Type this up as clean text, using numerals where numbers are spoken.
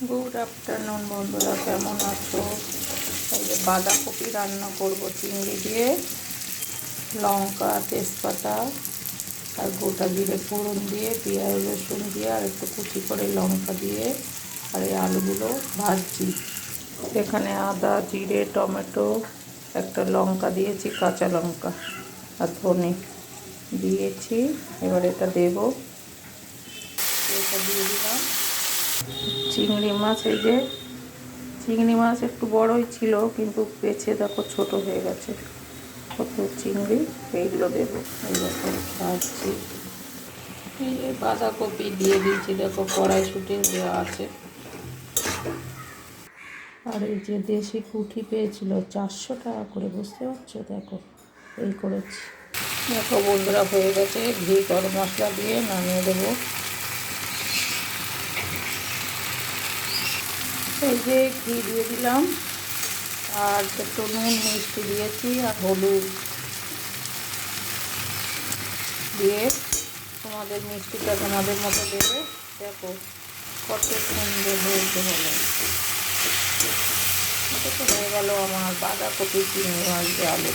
Good afternoon বন্ধুরা, কেমন আছো? এই যে বাঁধাকপি রান্না করব চিংড়ি দিয়ে, লঙ্কা তেজপাতা আর গোটা জিরে ফোড়ন দিয়ে, পেঁয়াজ রসুন দিয়ে আর একটু কুচি করে লঙ্কা দিয়ে আর এই আলুগুলো ভাজছি। এখানে আদা জিরে টমেটো একটা লঙ্কা দিয়েছি, কাঁচা লঙ্কা আর ধনে দিয়েছি। এবার এটা দেবো, এটা দিয়ে দিলাম। চিংড়ি মাছ, এই যে চিংড়ি মাছ একটু বড়ই ছিল কিন্তু বেছে দেখো ছোট হয়ে গেছে। কত চিংড়ি, এইগুলো দেবো। এইরকম ভাজছি। এই যে বাঁধাকপি দিয়ে দিয়েছি, দেখো কড়াইশুঁটি দেওয়া আছে। আর এই যে দেশি পুঁটি পেয়েছিল 400 টাকা করে, বুঝতে পারছো? দেখো এই করেছি। দেখো বন্ধুরা, হয়ে গেছে। ঘি গরম মশলা দিয়ে নামিয়ে দেবো। এই যে ঘি দিয়ে দিলাম আর একটু নুন মিষ্টি দিয়েছি আর হলুদ দিয়ে, তোমাদের মিষ্টিটা তোমাদের মতো দেবে। দেখো কত সুন্দর হয়েছে। হলো, এটা তো হয়ে গেল আমার বাঁধাকপি চিংড়ি মাছ দিয়ে আলু।